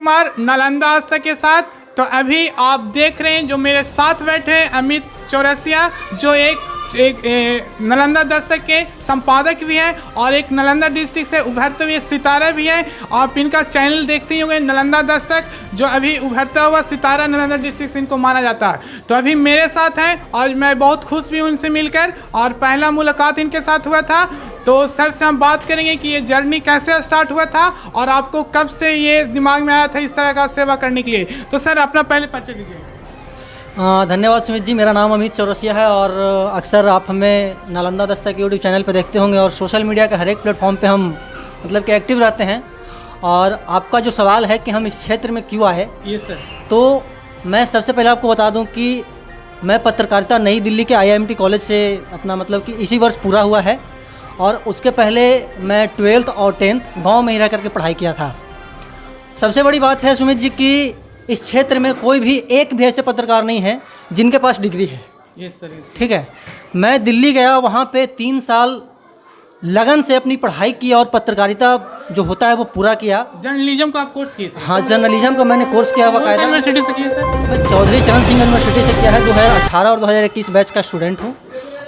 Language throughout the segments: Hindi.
कुमार नालंदा आज तक के साथ। तो अभी आप देख रहे हैं जो मेरे साथ बैठे हैं अमित चौरसिया, जो एक नालंदा दस्तक के संपादक भी हैं और एक नालंदा डिस्ट्रिक्ट से उभरते हुए सितारा भी हैं। आप इनका चैनल देखते ही होंगे नालंदा दस्तक, जो अभी उभरता हुआ सितारा नालंदा डिस्ट्रिक्ट से इनको माना जाता है। तो अभी मेरे साथ हैं और मैं बहुत खुश भी हूँ इनसे मिलकर, और पहला मुलाकात इनके साथ हुआ था। तो सर से हम बात करेंगे कि ये जर्नी कैसे स्टार्ट हुआ था और आपको कब से ये दिमाग में आया था इस तरह का सेवा करने के लिए। तो सर अपना पहले परिचय दीजिए। धन्यवाद सुमित जी, मेरा नाम अमित चौरसिया है और अक्सर आप हमें नालंदा दस्तक के यूट्यूब चैनल पर देखते होंगे और सोशल मीडिया के हर एक प्लेटफॉर्म पे हम मतलब कि एक्टिव रहते हैं। और आपका जो सवाल है कि हम इस क्षेत्र में क्यों आए, ये सर, तो मैं सबसे पहले आपको बता दूं कि मैं पत्रकारिता नई दिल्ली के IIMT कॉलेज से अपना मतलब कि इसी वर्ष पूरा हुआ है, और उसके पहले मैं 12th और 10th गाँव में ही रह करके पढ़ाई किया था। सबसे बड़ी बात है सुमित जी कि इस क्षेत्र में कोई भी एक भी ऐसे पत्रकार नहीं है जिनके पास डिग्री है। यस सर, ठीक है। मैं दिल्ली गया, वहाँ पे 3 साल लगन से अपनी पढ़ाई की और पत्रकारिता जो होता है वो पूरा किया। जर्नलिज्म का आप कोर्स किए थे? हाँ, जर्नलिज्म का मैंने कोर्स किया बाकायदा। यूनिवर्सिटी से किया सर? मैं चौधरी चरण सिंह यूनिवर्सिटी से किया है। 2018 और 2021 बैच का स्टूडेंट हूँ।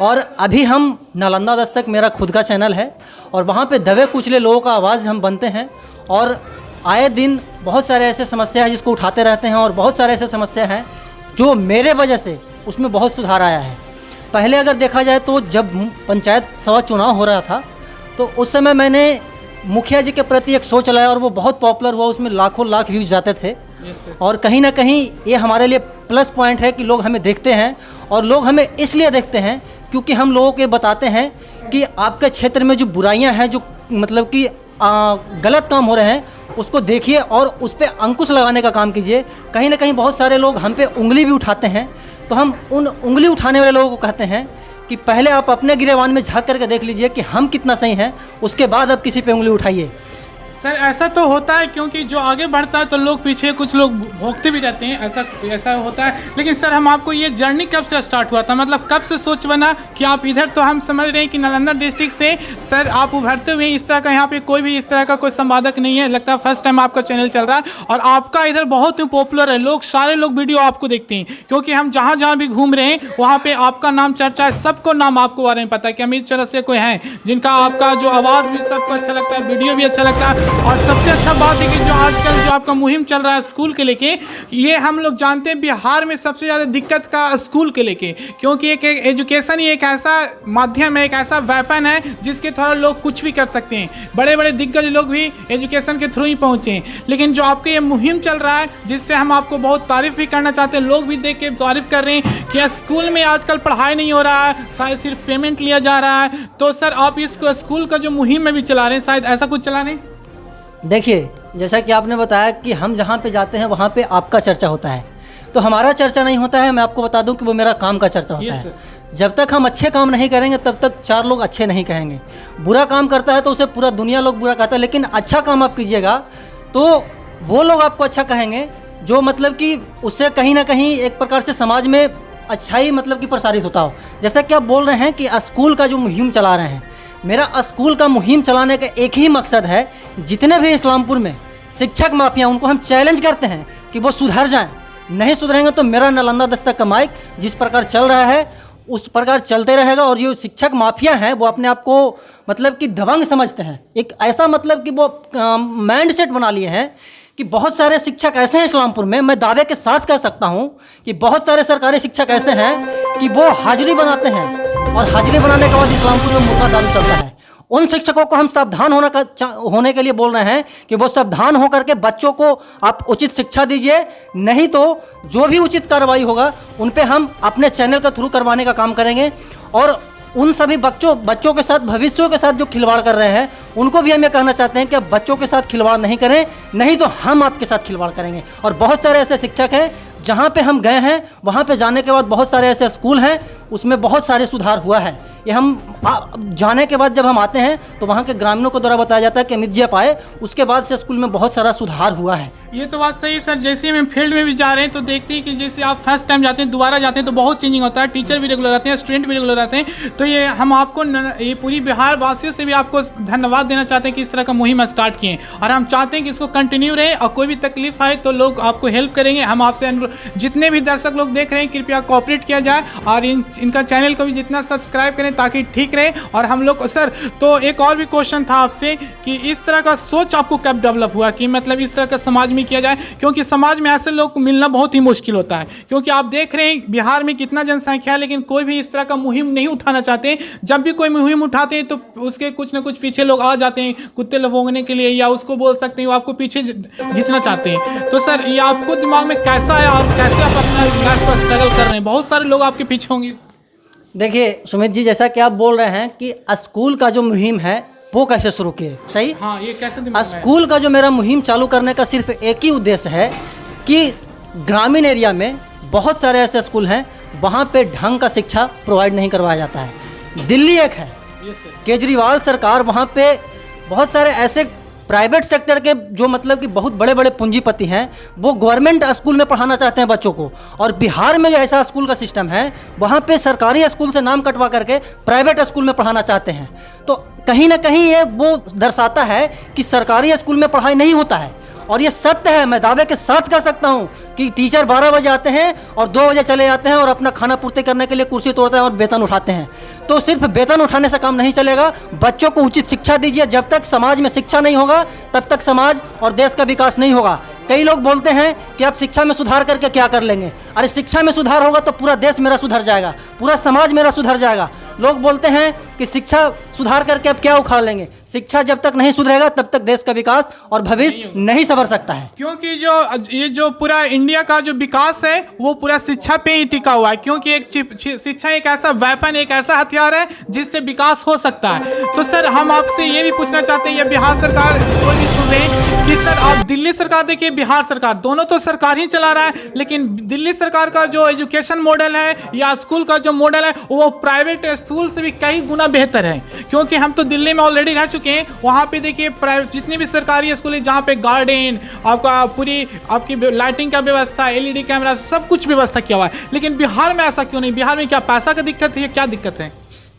और अभी हम नालंदा दस्तक मेरा खुद का चैनल है और वहाँ पे दबे कुचले लोगों का आवाज़ हम बनते हैं, और आए दिन बहुत सारे ऐसे समस्या है जिसको उठाते रहते हैं, और बहुत सारे ऐसे समस्या हैं जो मेरे वजह से उसमें बहुत सुधार आया है। पहले अगर देखा जाए तो जब पंचायत सभा चुनाव हो रहा था तो उस समय मैंने मुखिया जी के प्रति एक शो चलाया और वो बहुत पॉपुलर हुआ, उसमें लाखों लाख व्यूज जाते थे। और कहीं ना कहीं ये हमारे लिए प्लस पॉइंट है कि लोग हमें देखते हैं, और लोग हमें इसलिए देखते हैं क्योंकि हम लोगों को बताते हैं कि आपके क्षेत्र में जो बुराइयां हैं, जो मतलब कि गलत काम हो रहे हैं, उसको देखिए और उस पर अंकुश लगाने का काम कीजिए। कहीं ना कहीं बहुत सारे लोग हम पे उंगली भी उठाते हैं, तो हम उन उंगली उठाने वाले लोगों को कहते हैं कि पहले आप अपने गिरेबान में झांक करके देख लीजिए कि हम कितना सही हैं, उसके बाद आप किसी पे उंगली उठाइए। सर ऐसा तो होता है, क्योंकि जो आगे बढ़ता है तो लोग पीछे कुछ लोग भोगते भी रहते हैं, ऐसा होता है। लेकिन सर हम आपको ये जर्नी कब से स्टार्ट हुआ था, मतलब कब से सोच बना कि आप इधर, तो हम समझ रहे हैं कि नालंदा डिस्ट्रिक्ट से सर आप उभरते हुए इस तरह का यहाँ पे कोई भी इस तरह का कोई संपादक नहीं है, लगता है फर्स्ट टाइम आपका चैनल चल रहा है और आपका इधर बहुत ही पॉपुलर है। लोग सारे लोग वीडियो आपको देखते हैं, क्योंकि हम जहाँ जहाँ भी घूम रहे हैं वहाँ पर आपका नाम चर्चा है, सबको नाम आपको बारे में पता है कि अमित चौरसिया कोई हैं जिनका आपका जो आवाज़ भी सबको अच्छा लगता है, वीडियो भी अच्छा लगता है। और सबसे अच्छा बात है कि जो आजकल जो आपका मुहिम चल रहा है स्कूल के लेके, ये हम लोग जानते हैं बिहार में सबसे ज़्यादा दिक्कत का स्कूल के लेके, क्योंकि एक एजुकेशन ही एक ऐसा माध्यम है, एक ऐसा वेपन है जिसके द्वारा लोग कुछ भी कर सकते हैं। बड़े बड़े दिग्गज लोग भी एजुकेशन के थ्रू ही पहुँचे हैं। लेकिन जो आपका ये मुहिम चल रहा है, जिससे हम आपको बहुत तारीफ़ भी करना चाहते हैं, लोग भी देख के तारीफ़ कर रहे हैं कि स्कूल में आजकल पढ़ाई नहीं हो रहा है, शायद सिर्फ पेमेंट लिया जा रहा है। तो सर आप इस स्कूल का जो मुहिम में भी चला रहे हैं, शायद ऐसा कुछ चला रहे हैं? देखिए, जैसा कि आपने बताया कि हम जहाँ पे जाते हैं वहाँ पे आपका चर्चा होता है, तो हमारा चर्चा नहीं होता है। मैं आपको बता दूं कि वो मेरा काम का चर्चा होता है। जब तक हम अच्छे काम नहीं करेंगे तब तक 4 लोग अच्छे नहीं कहेंगे। बुरा काम करता है तो उसे पूरा दुनिया लोग बुरा कहता है, लेकिन अच्छा काम आप कीजिएगा तो वो लोग आपको अच्छा कहेंगे, जो मतलब कि उससे कहीं ना कहीं एक प्रकार से समाज में अच्छाई मतलब कि प्रसारित होता हो। जैसा कि आप बोल रहे हैं कि स्कूल का जो मुहिम चला रहे हैं, मेरा स्कूल का मुहिम चलाने का एक ही मकसद है, जितने भी इस्लामपुर में शिक्षक माफिया उनको हम चैलेंज करते हैं कि वो सुधर जाएं। नहीं सुधरेंगे तो मेरा नालंदा दस्तक का माइक जिस प्रकार चल रहा है उस प्रकार चलते रहेगा। और ये शिक्षक माफिया हैं वो अपने आप को मतलब कि दबंग समझते हैं, एक ऐसा मतलब कि वो माइंड सेट बना लिए हैं कि बहुत सारे शिक्षक ऐसे हैं इस्लामपुर में, मैं दावे के साथ कह सकता हूं कि बहुत सारे सरकारी शिक्षक ऐसे हैं कि वो हाजिरी बनाते हैं, और हाजिरी बनाने के बाद इस्लामपुर में मुर्गा दारू चलता है। उन शिक्षकों को हम सावधान होने के लिए बोल रहे हैं कि वो सावधान होकर के बच्चों को आप उचित शिक्षा दीजिए, नहीं तो जो भी उचित कार्रवाई होगा उन पे हम अपने चैनल के थ्रू करवाने का काम करेंगे। और उन सभी बच्चों के साथ, भविष्यों के साथ जो खिलवाड़ कर रहे हैं, उनको भी हम ये कहना चाहते हैं कि आप बच्चों के साथ खिलवाड़ नहीं करें, नहीं तो हम आपके साथ खिलवाड़ करेंगे। और बहुत सारे ऐसे शिक्षक हैं जहाँ पे हम गए हैं, वहाँ पे जाने के बाद बहुत सारे ऐसे स्कूल हैं उसमें बहुत सारे सुधार हुआ है। ये हम जाने के बाद जब हम आते हैं तो वहाँ के ग्रामीणों को द्वारा बताया जाता है कि अमित जी आप आए, उसके बाद से स्कूल में बहुत सारा सुधार हुआ है। ये तो बात सही है सर। जैसे हम फील्ड में भी जा रहे हैं तो देखते हैं कि जैसे आप फर्स्ट टाइम जाते हैं, दोबारा जाते हैं तो बहुत चेंजिंग होता है। टीचर भी रेगुलर आते हैं, स्टूडेंट भी रेगुलर आते हैं। तो ये हम आपको ये पूरी बिहार वासियों से भी आपको धन्यवाद देना चाहते हैं कि इस तरह का मुहिम स्टार्ट किए, और हम चाहते हैं कि इसको कंटिन्यू रहे, और कोई भी तकलीफ आए तो लोग आपको हेल्प करेंगे। हम आपसे जितने भी दर्शक लोग देख रहे हैं कृपया कोऑपरेट किया जाए, और इनका चैनल को भी जितना सब्सक्राइब करें ताकि ठीक रहे। और हम लोग सर, तो एक और भी क्वेश्चन था आपसे कि इस तरह का सोच आपको कब डेवलप हुआ कि मतलब इस तरह का समाज में किया जाए, क्योंकि समाज में ऐसे लोग को मिलना बहुत ही मुश्किल होता है। क्योंकि आप देख रहे हैं बिहार में कितना जनसंख्या है, लेकिन कोई भी इस तरह का मुहिम नहीं उठाना चाहते। जब भी कोई मुहिम उठाते हैं तो उसके कुछ ना कुछ पीछे लोग आ जाते हैं, कुत्ते लफोंगने के लिए, या उसको बोल सकते हैं वो आपको पीछे घिंचना चाहते हैं। तो सर, ये आपको दिमाग में कैसा आया और कैसे आप अपना लाइफ पर स्ट्रगल कर रहे हैं? बहुत सारे लोग आपके पीछे होंगे। देखिए सुमित जी, जैसा कि आप बोल रहे हैं कि स्कूल का जो मुहिम है वो कैसे शुरू किए, सही? हाँ, ये कैसे दिमाग में आया? स्कूल का जो मेरा मुहिम चालू करने का सिर्फ एक ही उद्देश्य है कि ग्रामीण एरिया में बहुत सारे ऐसे स्कूल हैं वहाँ पे ढंग का शिक्षा प्रोवाइड नहीं करवाया जाता है। दिल्ली एक है, केजरीवाल सरकार, वहाँ पे बहुत सारे ऐसे प्राइवेट सेक्टर के जो मतलब कि बहुत बड़े बड़े पूंजीपति हैं वो गवर्नमेंट स्कूल में पढ़ाना चाहते हैं बच्चों को, और बिहार में जो ऐसा स्कूल का सिस्टम है वहाँ पे सरकारी स्कूल से नाम कटवा करके प्राइवेट स्कूल में पढ़ाना चाहते हैं। तो कहीं ना कहीं ये वो दर्शाता है कि सरकारी स्कूल में पढ़ाई नहीं होता है, और ये सत्य है। मैं दावे के साथ कह सकता हूँ कि टीचर 12 बजे आते हैं और 2 बजे चले जाते हैं और अपना खाना पूर्ति करने के लिए कुर्सी तोड़ते हैं और वेतन उठाते हैं। तो सिर्फ वेतन उठाने से काम नहीं चलेगा, बच्चों को उचित शिक्षा दीजिए। जब तक समाज में शिक्षा नहीं होगा तब तक समाज और देश का विकास नहीं होगा। कई लोग बोलते हैं कि आप शिक्षा में सुधार करके क्या कर लेंगे। अरे शिक्षा में सुधार होगा तो पूरा देश मेरा सुधर जाएगा, पूरा समाज मेरा सुधर जाएगा। लोग बोलते हैं कि शिक्षा सुधार करके आप क्या उखाड़ लेंगे। शिक्षा जब तक नहीं सुधरेगा तब तक देश का विकास और भविष्य नहीं संवर सकता है। क्योंकि ये जो पूरा इंडिया का जो विकास है वो पूरा शिक्षा पे ही टिका हुआ है। क्योंकि एक शिक्षा एक ऐसा वेपन, एक ऐसा हथियार है जिससे विकास हो सकता है। तो सर, हम आपसे ये भी पूछना चाहते हैं, ये बिहार सरकार कोई भी सुन रहे हैं कि सर आप दिल्ली सरकार देखिए, बिहार सरकार, दोनों तो सरकार ही चला रहा है, लेकिन दिल्ली सरकार का जो एजुकेशन मॉडल है या स्कूल का जो मॉडल है वो प्राइवेट स्कूल से भी कई गुना बेहतर है। क्योंकि हम तो दिल्ली में ऑलरेडी रह चुके हैं, वहाँ पे देखिए प्राइवेट जितने भी सरकारी स्कूल है जहाँ पे गार्डन, आपका पूरी आपकी लाइटिंग का व्यवस्था, LED कैमरा, सब कुछ व्यवस्था किया हुआ है। लेकिन बिहार में ऐसा क्यों नहीं? बिहार में क्या पैसा का दिक्कत है या क्या दिक्कत है?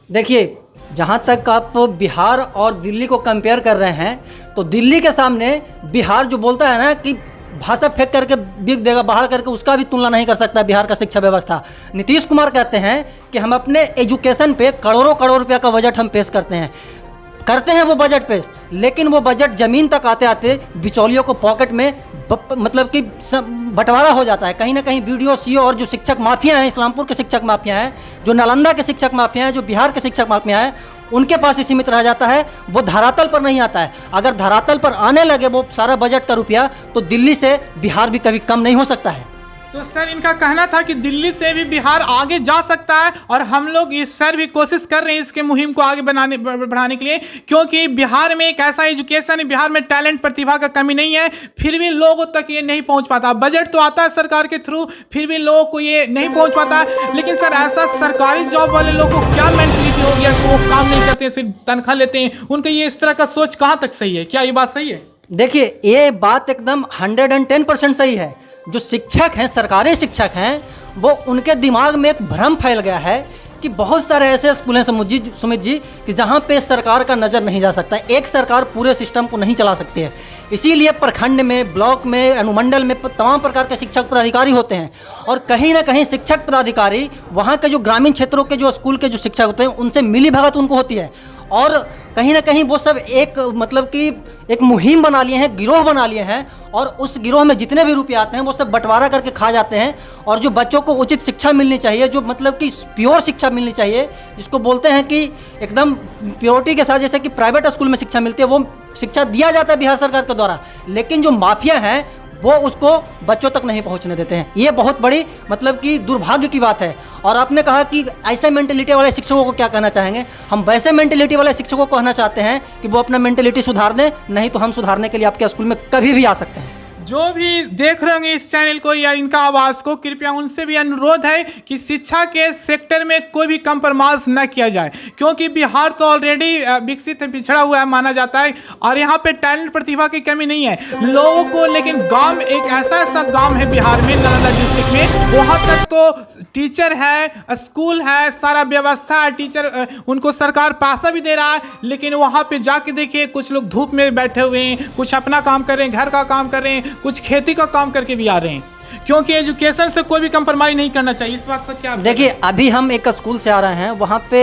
देखिए, जहाँ तक आप बिहार और दिल्ली को कंपेयर कर रहे हैं तो दिल्ली के सामने बिहार जो बोलता है ना कि भाषा फेंक करके बिक देगा, बाहर करके, उसका भी तुलना नहीं कर सकता बिहार का शिक्षा व्यवस्था। नीतीश कुमार कहते हैं कि हम अपने एजुकेशन पे करोड़ों करोड़ रुपया का बजट हम पेश करते हैं वो बजट पेश, लेकिन वो बजट ज़मीन तक आते आते बिचौलियों को पॉकेट में मतलब कि बंटवारा हो जाता है। कहीं ना कहीं BDO, CO और जो शिक्षक माफिया हैं, इस्लामपुर के शिक्षक माफिया हैं, जो नालंदा के शिक्षक माफिया हैं, जो बिहार के शिक्षक माफिया हैं, उनके पास ही सीमित रह जाता है, वो धरातल पर नहीं आता है। अगर धरातल पर आने लगे वो सारा बजट का रुपया तो दिल्ली से बिहार भी कभी कम नहीं हो सकता है। तो सर, इनका कहना था कि दिल्ली से भी बिहार आगे जा सकता है, और हम लोग इस सर भी कोशिश कर रहे हैं इसके मुहिम को आगे बढ़ाने के लिए। क्योंकि बिहार में एक ऐसा एजुकेशन है, बिहार में टैलेंट, प्रतिभा का कमी नहीं है, फिर भी लोगों तक ये नहीं पहुंच पाता। बजट तो आता है सरकार के थ्रू, फिर भी लोगों को ये नहीं पहुंच पाता। लेकिन सर, ऐसा सरकारी जॉब वाले लोगों को क्या मेंटलिटी हो गया कि वो काम नहीं करते, सिर्फ तनख्वाह लेते हैं? उनका ये इस तरह का सोच कहाँ तक सही है? क्या ये बात सही है? देखिए, ये बात एकदम 110% सही है। जो शिक्षक हैं, सरकारी शिक्षक हैं, वो उनके दिमाग में एक भ्रम फैल गया है कि बहुत सारे ऐसे स्कूल हैं सुमित जी कि जहाँ पे सरकार का नज़र नहीं जा सकता। एक सरकार पूरे सिस्टम को नहीं चला सकती है, इसीलिए प्रखंड में, ब्लॉक में, अनुमंडल में तमाम प्रकार के शिक्षक पदाधिकारी होते हैं, और कहीं ना कहीं शिक्षक पदाधिकारी वहाँ के जो ग्रामीण क्षेत्रों के जो स्कूल के जो शिक्षक होते हैं उनसे मिली भगत उनको होती है, और कहीं ना कहीं वो सब एक मतलब कि एक मुहिम बना लिए हैं, गिरोह बना लिए हैं, और उस गिरोह में जितने भी रुपये आते हैं वो सब बंटवारा करके खा जाते हैं। और जो बच्चों को उचित शिक्षा मिलनी चाहिए, जो मतलब कि प्योर शिक्षा मिलनी चाहिए, जिसको बोलते हैं कि एकदम प्योरिटी के साथ जैसे कि प्राइवेट स्कूल में शिक्षा मिलती है, वो शिक्षा दिया जाता है बिहार सरकार के द्वारा। लेकिन जो माफिया हैं वो उसको बच्चों तक नहीं पहुंचने देते हैं। ये बहुत बड़ी मतलब कि दुर्भाग्य की बात है। और आपने कहा कि ऐसे मेंटेलिटी वाले शिक्षकों को क्या कहना चाहेंगे? हम वैसे मेंटेलिटी वाले शिक्षकों को कहना चाहते हैं कि वो अपना मेंटेलिटी सुधार दें, नहीं तो हम सुधारने के लिए आपके स्कूल में कभी भी आ सकते हैं। जो भी देख रहे होंगे इस चैनल को या इनका आवाज़ को, कृपया उनसे भी अनुरोध है कि शिक्षा के सेक्टर में कोई भी कंप्रोमाइज न किया जाए, क्योंकि बिहार तो ऑलरेडी विकसित पिछड़ा हुआ है माना जाता है और यहाँ पे टैलेंट प्रतिभा की कमी नहीं है लोगों को। लेकिन गांव एक ऐसा गांव है बिहार में, नालंदा डिस्ट्रिक्ट में, वहाँ तक तो टीचर है, स्कूल है, सारा व्यवस्था है, टीचर उनको सरकार पैसा भी दे रहा है, लेकिन वहाँ पे जाके देखिए कुछ लोग धूप में बैठे हुए हैं, कुछ अपना काम कर रहे हैं, घर का काम कर रहे हैं, कुछ खेती का काम करके भी आ रहे हैं, क्योंकि एजुकेशन से कोई भी कंप्रोमाइज नहीं करना चाहिए। इस बात से क्या देखिए, अभी हम एक स्कूल से आ रहे हैं, वहाँ पे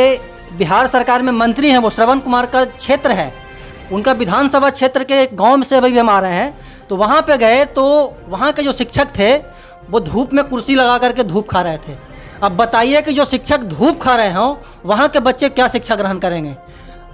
बिहार सरकार में मंत्री हैं, वो श्रवण कुमार का क्षेत्र है, उनका विधानसभा क्षेत्र के गांव से अभी हम आ रहे हैं। तो वहाँ पे गए तो वहाँ के जो शिक्षक थे वो धूप में कुर्सी लगा करके धूप खा रहे थे। अब बताइए कि जो शिक्षक धूप खा रहे हों वहाँ के बच्चे क्या शिक्षा ग्रहण करेंगे।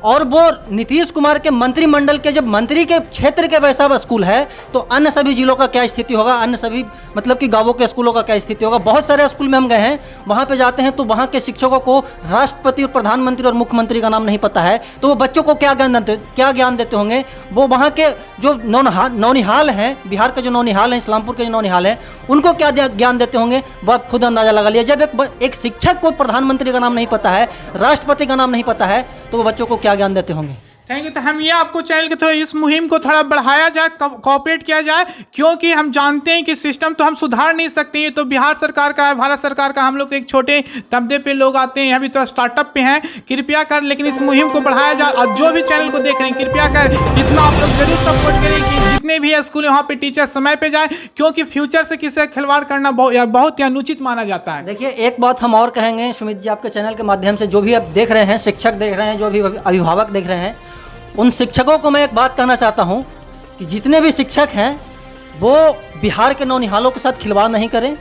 और वो नीतीश कुमार के मंत्रिमंडल के जब मंत्री के क्षेत्र के वैसा स्कूल है तो अन्य सभी जिलों का क्या स्थिति होगा, अन्य सभी मतलब कि गांवों के स्कूलों का क्या स्थिति होगा। बहुत सारे स्कूल में हम गए हैं, वहाँ पे जाते हैं तो वहाँ के शिक्षकों को राष्ट्रपति और प्रधानमंत्री और मुख्यमंत्री का नाम नहीं पता है, तो वो बच्चों को क्या ज्ञान देते होंगे। वो वहाँ के जो नौनिहाल हैं, बिहार के जो नौनिहाल हैं, इस्लामपुर के जो नौनिहाल हैं, उनको क्या ज्ञान देते होंगे, वह खुद अंदाजा लगा लिया। जब एक शिक्षक को प्रधानमंत्री का नाम नहीं पता है, राष्ट्रपति का नाम नहीं पता है, तो वो बच्चों को क्या ज्ञान देते होंगे। Thank you. तो हम ये आपको चैनल के थ्रू इस मुहिम को थोड़ा बढ़ाया जाए, कोऑपरेट किया जाए, क्योंकि हम जानते हैं कि सिस्टम तो हम सुधार नहीं सकते। ये तो बिहार सरकार का है, भारत सरकार का, हम लोग एक छोटे तबके पे लोग आते हैं, अभी तो स्टार्टअप पे हैं, कृपया कर लेकिन इस मुहिम को बढ़ाया जाए। और जो भी चैनल को देख रहे हैं कृपया कर इतना आप लोग जरूर सपोर्ट करें कि जितने भी स्कूल वहाँ पे टीचर समय पे जाए, क्योंकि फ्यूचर से किसी खिलवाड़ करना बहुत ही अनुचित माना जाता है। देखिए, एक बात हम और कहेंगे सुमित जी, आपके चैनल के माध्यम से जो भी आप देख रहे हैं, शिक्षक देख रहे हैं, जो भी अभिभावक देख रहे हैं, उन शिक्षकों को मैं एक बात कहना चाहता हूं कि जितने भी शिक्षक हैं वो बिहार के नौनिहालों के साथ खिलवाड़ नहीं करें,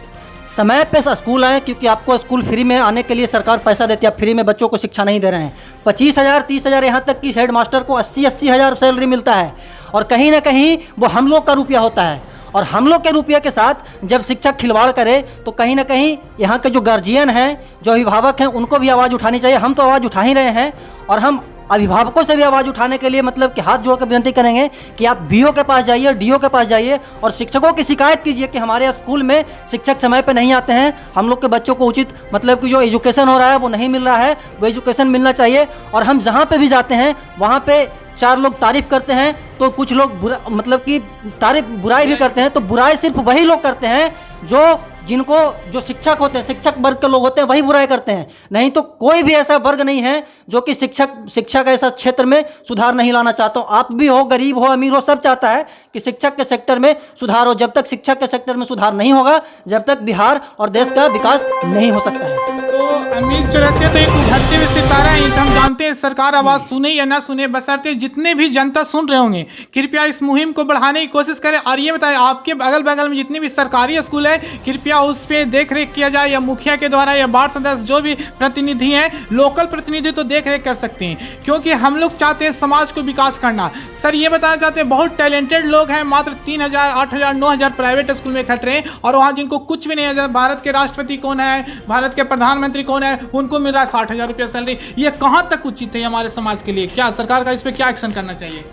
समय पे स्कूल आएँ, क्योंकि आपको स्कूल फ्री में आने के लिए सरकार पैसा देती है, आप फ्री में बच्चों को शिक्षा नहीं दे रहे हैं। 25,000 30,000 यहाँ तक कि हेड मास्टर को 80 हज़ार सैलरी मिलता है, और कहीं ना कहीं वो हम लोग का रुपया होता है। और हम लोग के रुपये के साथ जब शिक्षक खिलवाड़ करे तो कहीं ना कहीं यहाँ के जो गार्जियन हैं, जो अभिभावक हैं, उनको भी आवाज़ उठानी चाहिए। हम तो आवाज़ उठा ही रहे हैं, और हम अभिभावकों से भी आवाज़ उठाने के लिए मतलब कि हाथ जोड़कर विनती करेंगे कि आप बीओ के पास जाइए, डीओ के पास जाइए और शिक्षकों की शिकायत कीजिए कि हमारे स्कूल में शिक्षक समय पे नहीं आते हैं, हम लोग के बच्चों को उचित मतलब कि जो एजुकेशन हो रहा है वो नहीं मिल रहा है, वो एजुकेशन मिलना चाहिए। और हम जहाँ पे भी जाते हैं वहाँ पे 4 लोग तारीफ़ करते हैं तो कुछ लोग मतलब कि बुराई भी करते हैं, तो बुराई सिर्फ वही लोग करते हैं जो शिक्षक होते हैं, शिक्षक वर्ग के लोग होते हैं, वही बुराई करते हैं। नहीं तो कोई भी ऐसा वर्ग नहीं है जो कि शिक्षा का ऐसा क्षेत्र में सुधार नहीं लाना चाहता हो। आप भी हो, गरीब हो, अमीर हो, सब चाहता है कि शिक्षक के सेक्टर में सुधार हो। जब तक शिक्षक के सेक्टर में सुधार नहीं होगा, जब तक बिहार और देश का विकास नहीं हो सकता है। तो अमीर चौरसिया तो एक उभरते हुए सितारा है, हम जानते हैं। सरकार आवाज़ सुने या ना सुने, बशर्ते जितने भी जनता सुन रहे होंगे, कृपया इस मुहिम को बढ़ाने की कोशिश करें। और ये बताएं, आपके अगल बगल में जितने भी सरकारी स्कूल है, कृपया उस पर देख रेख किया जाए, या मुखिया के द्वारा या वार्ड सदस्य जो भी प्रतिनिधि हैं, लोकल प्रतिनिधि तो देख रेख कर सकते हैं, क्योंकि हम लोग चाहते हैं समाज को विकास करना। सर ये बताना चाहते हैं, बहुत टैलेंटेड लोग हैं, मात्र 3,000 8,000 9,000 प्राइवेट स्कूल में खट रहे हैं, और वहाँ जिनको कुछ भी नहीं है, भारत के राष्ट्रपति कौन है, भारत के प्रधानमंत्री कौन है, उनको मिल रहा है 60,000 रुपये सैलरी। ये कहाँ तक उचित है हमारे समाज के लिए? क्या सरकार का इस पर क्या एक्शन करना चाहिए?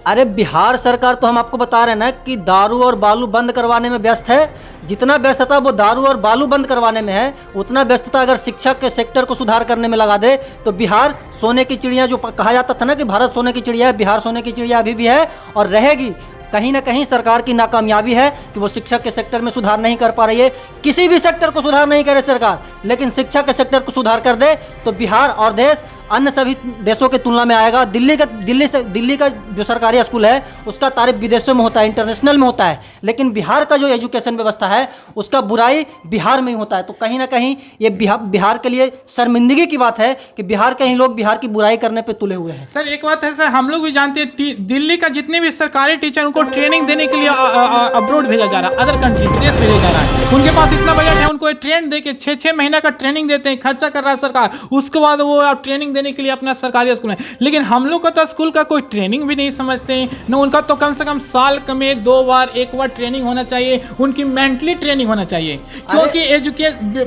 अरे बिहार सरकार तो हम आपको बता रहे हैं ना कि दारू और बालू बंद करवाने में व्यस्त है। जितना व्यस्तता वो दारू और बालू बंद करवाने में है, उतना व्यस्तता अगर शिक्षा के सेक्टर को सुधार करने में लगा दे तो बिहार सोने की चिड़िया, जो कहा जाता था ना कि भारत सोने की चिड़िया है, बिहार सोने की चिड़िया अभी भी है और रहेगी। कहीं ना कहीं सरकार की नाकामयाबी है कि वो शिक्षा के सेक्टर में सुधार नहीं कर पा रही है। किसी भी सेक्टर को सुधार नहीं करे सरकार, लेकिन शिक्षा के सेक्टर को सुधार कर दे तो बिहार और देश अन्य सभी देशों की तुलना में आएगा। दिल्ली का जो सरकारी स्कूल है उसका तारीफ विदेशों में होता है, इंटरनेशनल में होता है, लेकिन बिहार का जो एजुकेशन व्यवस्था है उसका बुराई बिहार में ही होता है। तो कहीं ना कहीं ये बिहार के लिए शर्मिंदगी की बात है कि बिहार के ही लोग बिहार की बुराई करने पे तुले हुए हैं। सर एक बात है सर, हम लोग भी जानते हैं दिल्ली का जितने भी सरकारी टीचर, उनको ट्रेनिंग देने के लिए अब्रॉड भेजा जा रहा है, अदर कंट्री विदेश भेजा जा रहा है। उनके पास इतना बजट है, उनको ट्रेन दे के 6-6 महीना का ट्रेनिंग देते हैं, खर्चा कर रहा है सरकार। उसके बाद वो ट्रेनिंग ट्रेनिंग देने के लिए अपना सरकारी स्कूल में, लेकिन हम लोग का तो स्कूल का कोई ट्रेनिंग भी नहीं समझते हैं न। उनका तो कम से कम साल में 2 बार 1 बार ट्रेनिंग होना चाहिए, उनकी मेंटली ट्रेनिंग होना चाहिए। क्योंकि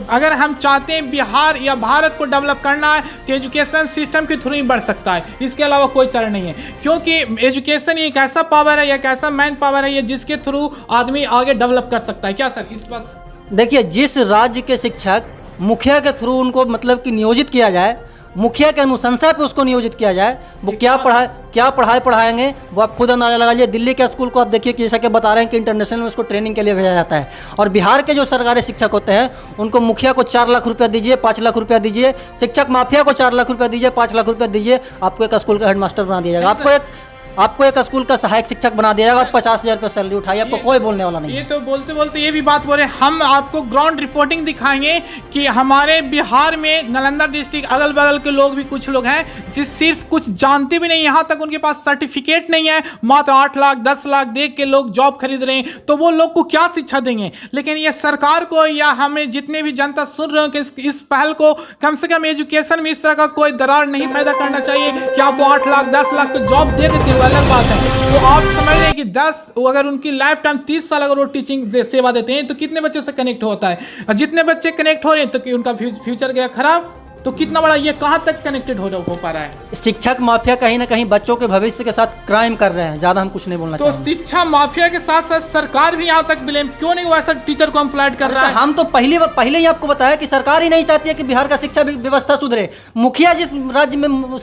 अगर हम चाहते हैं बिहार या भारत को डेवलप करना है तो एजुकेशन सिस्टम के थ्रू ही बढ़ सकता है, इसके अलावा कोई चारा नहीं है। क्योंकि एजुकेशन एक ऐसा पावर है, एक ऐसा मैन पावर है जिसके थ्रू आदमी आगे डेवलप कर सकता है। क्या सर इस बात? देखिए, जिस राज्य के शिक्षक मुखिया के थ्रू उनको मतलब कि नियोजित किया जाए, मुखिया के अनुशंसा पे उसको नियोजित किया जाए, वो क्या पढ़ाई पढ़ाएंगे वो आप खुद अंदाजा लगा लीजिए। दिल्ली के स्कूल को आप देखिए कि जैसा कि बता रहे हैं कि इंटरनेशनल में उसको ट्रेनिंग के लिए भेजा जाता है, और बिहार के जो सरकारी शिक्षक होते हैं उनको मुखिया को 4 लाख रुपया दीजिए, 5 लाख रुपया दीजिए, शिक्षक माफिया को 4 लाख रुपया दीजिए, 5 लाख रुपया दीजिए, आपको एक स्कूल का हेडमास्टर बना दिया जाएगा, आपको एक स्कूल का सहायक शिक्षक बना दिया जाएगा, 50,000 रुपये सैलरी उठाइए, आपको कोई बोलने वाला नहीं। ये तो बोलते बोलते ये भी बात बोले, हम आपको ग्राउंड रिपोर्टिंग दिखाएंगे कि हमारे बिहार में नालंदा डिस्ट्रिक्ट अगल बगल के लोग भी कुछ लोग हैं जिस सिर्फ कुछ जानते भी नहीं, यहाँ तक उनके पास सर्टिफिकेट नहीं है, मात्र 8 लाख 10 लाख देख के लोग जॉब खरीद रहे हैं, तो वो लोग को क्या शिक्षा देंगे। लेकिन ये सरकार को या हमें जितने भी जनता सुन रहे हो कि इस पहल को कम से कम एजुकेशन में इस तरह का कोई दरार नहीं पैदा करना चाहिए कि आपको 8 लाख 10 लाख तो जॉब दे देते हैं, अलग बात है। तो आप समझ रहे हैं कि 10 अगर उनकी लाइफ टाइम 30 साल अगर वो टीचिंग सेवा देते हैं तो कितने बच्चे से कनेक्ट होता है, और जितने बच्चे कनेक्ट हो रहे हैं तो कि उनका फ्यूचर गया खराब, तो कितना बड़ा ये कहाँ तक कनेक्टेड हो पा रहा है। शिक्षक माफिया कहीं ना कहीं बच्चों के भविष्य के साथ क्राइम कर रहे हैं, ज्यादा हम कुछ नहीं बोलना चाहेंगे। तो शिक्षा माफिया के साथ साथ सरकार भी यहाँ तक ब्लेम क्यों नहीं वैसा टीचर को एम्प्लॉयड कर रहा है? हम तो पहले ही आपको बताया कि सरकार ही नहीं चाहती है कि बिहार का शिक्षा व्यवस्था सुधरे। मुखिया जिस राज्य में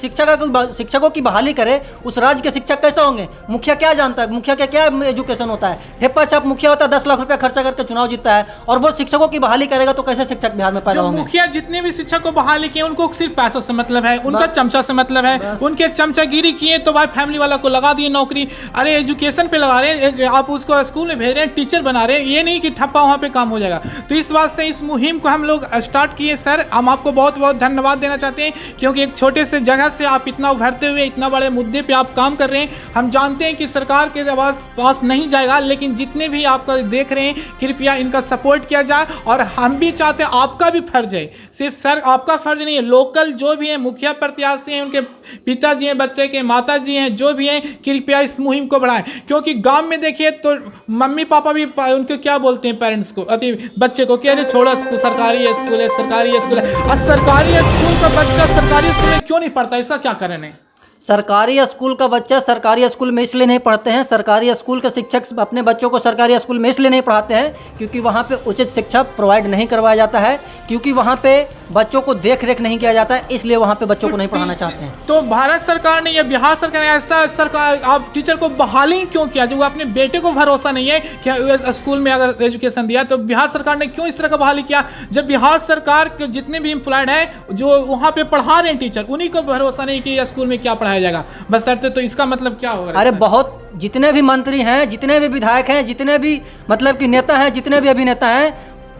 शिक्षकों की बहाली करे उस राज्य के शिक्षक कैसे होंगे? मुखिया क्या जानता है, मुखिया का क्या एजुकेशन होता है? ठेप्पा छाप मुखिया होता है, 10 लाख रुपया खर्चा करके चुनाव जीतता है, और वो शिक्षकों की बहाली करेगा तो कैसे शिक्षक बिहार में पैदा होंगे? मुखिया जितने भी शिक्षक को बहाली किए उनको सिर्फ पैसा से मतलब है, उनका चमचा से मतलब है, उनके चमचागिरी किए तो भाई फैमिली वाला को लगा दिए नौकरी। अरे एजुकेशन पे लगा रहे हैं, आप उसको स्कूल में भेज रहे हैं, टीचर बना रहे हैं, ये नहीं कि ठप्पा वहाँ पे काम हो जाएगा। तो इस बात से इस मुहिम को हम लोग स्टार्ट किए। सर हम आपको बहुत बहुत धन्यवाद देना चाहते हैं, क्योंकि एक छोटे से जगह से आप इतना उभरते हुए इतना बड़े मुद्दे पे आप काम कर रहे हैं। हम जानते हैं कि सरकार के आवाज़ पास नहीं जाएगा, लेकिन जितने भी आपका देख रहे हैं कृपया इनका सपोर्ट किया जाए। और हम भी चाहते हैं, आपका भी फर्ज है, सिर्फ सर आपका फर्ज नहीं है, लोकल जो भी है मुखिया प्रत्याशी हैं, उनके पिताजी हैं, बच्चे के माताजी हैं, जो भी हैं, कृपया इस मुहिम को बढ़ाएं। क्योंकि गांव में देखिए तो मम्मी पापा भी उनको क्या बोलते हैं पेरेंट्स को, अति बच्चे को, कि अरे छोड़ा सरकारी स्कूल है, सरकारी स्कूल है। और सरकारी स्कूल का बच्चा सरकारी स्कूल में क्यों नहीं पढ़ता? ऐसा क्या कारण है? सरकारी स्कूल का बच्चा सरकारी स्कूल में इसलिए नहीं पढ़ते हैं, सरकारी स्कूल के शिक्षक अपने बच्चों को सरकारी स्कूल में इसलिए नहीं पढ़ाते हैं क्योंकि वहाँ पे उचित शिक्षा प्रोवाइड नहीं करवाया जाता है, क्योंकि वहाँ पे बच्चों को देख रेख नहीं किया जाता है, इसलिए वहाँ पे बच्चों को नहीं पढ़ाना चाहते हैं। तो भारत सरकार ने या बिहार सरकार ने ऐसा सरकार आप टीचर को बहाली क्यों किया? जब वो अपने बेटे को भरोसा नहीं है कि स्कूल में अगर एजुकेशन दिया, तो बिहार सरकार ने क्यों इस तरह का बहाली किया? जब बिहार सरकार के जितने भी एम्प्लॉयड हैं जो वहाँ पे पढ़ा रहे हैं टीचर, उन्हीं को भरोसा नहीं कि स्कूल में क्या पढ़ाया जाएगा बस सर, तो इसका मतलब क्या होगा? अरे बहुत जितने भी मंत्री हैं, जितने भी विधायक हैं, जितने भी मतलब कि नेता हैं, जितने भी अभिनेता हैं,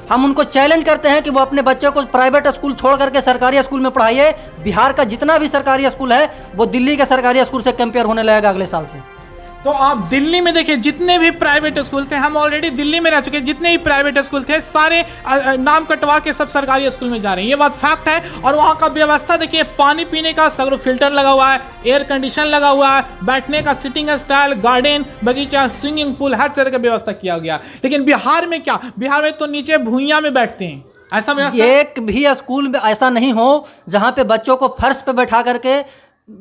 हम उनको चैलेंज करते हैं कि वो अपने बच्चों को प्राइवेट स्कूल छोड़ करके सरकारी स्कूल में पढ़ाइए। बिहार का जितना भी सरकारी स्कूल है वो दिल्ली के सरकारी स्कूल से कंपेयर होने लगेगा अगले साल से। तो आप दिल्ली में देखिए जितने भी प्राइवेट स्कूल थे, हम ऑलरेडी दिल्ली में रह चुके हैं, जितने भी प्राइवेट स्कूल थे सारे नाम कटवा के सब सरकारी स्कूल में जा रहे हैं, ये बात फैक्ट है। और वहाँ का व्यवस्था देखिए, पानी पीने का सगरो फिल्टर लगा हुआ है, एयर कंडीशन लगा हुआ है, बैठने का सिटिंग स्टाइल, गार्डन, बगीचा, स्विमिंग पूल, हर तरह का व्यवस्था किया गया। लेकिन बिहार में क्या? बिहार में तो नीचे भूइयाँ में बैठते हैं। ऐसा व्यवस्था एक भी स्कूल में ऐसा नहीं हो जहाँ पे बच्चों को फर्श पे बैठा करके,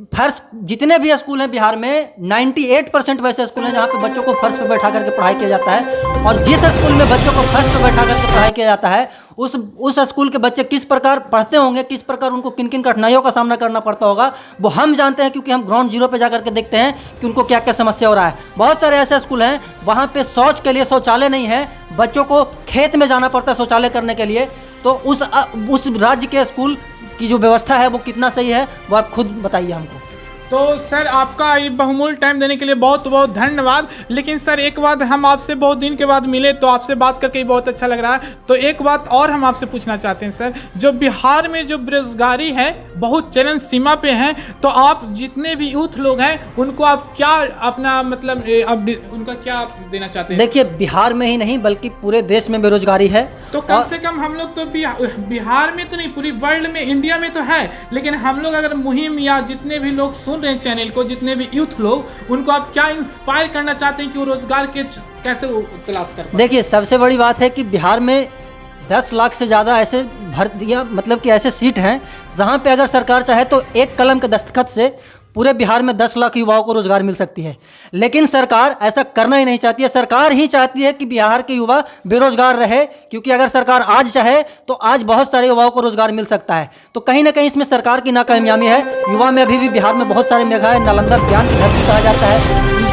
फर्श जितने भी स्कूल हैं बिहार में 98% वैसे स्कूल हैं जहाँ पे बच्चों को फर्श पे बैठा करके पढ़ाई किया जाता है। और जिस स्कूल में बच्चों को फर्श पे बैठा करके पढ़ाई किया जाता है उस स्कूल के बच्चे किस प्रकार पढ़ते होंगे, किस प्रकार उनको किन किन कठिनाइयों का सामना करना पड़ता होगा, वो हम जानते हैं, क्योंकि हम ग्राउंड जीरो पे जा करके देखते हैं कि उनको क्या क्या समस्या हो रहा है। बहुत सारे ऐसे स्कूल हैं वहाँ पे शौच के लिए शौचालय नहीं है, बच्चों को खेत में जाना पड़ता है शौचालय करने के लिए। तो उस राज्य के स्कूल की जो व्यवस्था है वो कितना सही है वो आप खुद बताइए हमको। तो सर आपका ये बहुमूल्य टाइम देने के लिए बहुत बहुत धन्यवाद। लेकिन सर एक बात, हम आपसे बहुत दिन के बाद मिले तो आपसे बात करके बहुत अच्छा लग रहा है। तो एक बात और हम आपसे पूछना चाहते हैं सर, जो बिहार में जो बेरोजगारी है बहुत चरम सीमा पे हैं। तो आप जितने भी यूथ लोग हैं उनको आप क्या अपना मतलब उनका क्या देना चाहते हैं? देखिए, बिहार में ही नहीं बल्कि पूरे देश में बेरोजगारी है। तो कम से कम हम लोग तो बिहार में तो नहीं, पूरी वर्ल्ड में, इंडिया में तो है, लेकिन हम लोग अगर मुहिम या जितने भी लोग सुन रहे हैं चैनल को, जितने भी यूथ लोग, उनको आप क्या इंस्पायर करना चाहते हैं कि वो रोजगार के कैसे तलाश कर पाए? देखिए, सबसे बड़ी बात है कि बिहार में 10 लाख से ज़्यादा ऐसे भर्तियाँ मतलब कि ऐसे सीट हैं जहाँ पे अगर सरकार चाहे तो एक कलम के दस्तखत से पूरे बिहार में 10 लाख युवाओं को रोजगार मिल सकती है। लेकिन सरकार ऐसा करना ही नहीं चाहती है। सरकार ही चाहती है कि बिहार के युवा बेरोजगार रहे, क्योंकि अगर सरकार आज चाहे तो आज बहुत सारे युवाओं को रोजगार मिल सकता है। तो कहीं ना कहीं इसमें सरकार की नाकामयाबी है। युवा में अभी भी बिहार में बहुत सारे मेधा है। नालंदा ज्ञान की धरती कहा जाता है।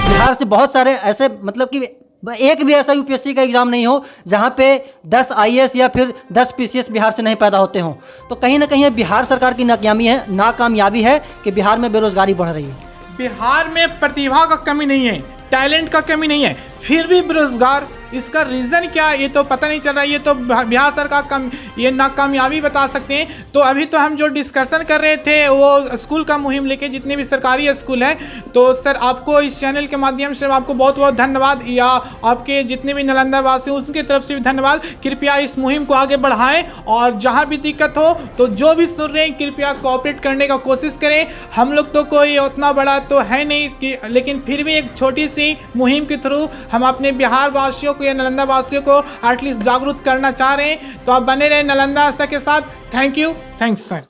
बिहार से बहुत सारे ऐसे मतलब कि एक भी ऐसा यूपीएससी का एग्जाम नहीं हो जहाँ पे 10 आईएएस या फिर 10 पीसीएस बिहार से नहीं पैदा होते हों। तो कहीं ना कहीं बिहार सरकार की नाकामयाबी है कि बिहार में बेरोजगारी बढ़ रही है। बिहार में प्रतिभा का कमी नहीं है, टैलेंट का कमी नहीं है, फिर भी बेरोजगार। इसका रीज़न क्या ये तो पता नहीं चल रहा है। ये तो बिहार सरकार ये नाकामयाबी बता सकते हैं। तो अभी तो हम जो डिस्कशन कर रहे थे वो स्कूल का मुहिम लेके, जितने भी सरकारी स्कूल हैं। तो सर आपको इस चैनल के माध्यम से आपको बहुत बहुत धन्यवाद, या आपके जितने भी नालंदा वासी उनकी तरफ से भी धन्यवाद। कृपया इस मुहिम को आगे बढ़ाएं और जहाँ भी दिक्कत हो तो जो भी सुन रहे हैं कृपया कोऑपरेट करने का कोशिश करें। हम लोग तो कोई उतना बड़ा तो है नहीं कि, लेकिन फिर भी एक छोटी सी मुहिम के थ्रू हम अपने बिहार वासियों या नालंदा वासियों को एटलीस्ट जागरूक करना चाह रहे हैं। तो आप बने रहे नालंदा आस्था के साथ। Thank you, thanks sir.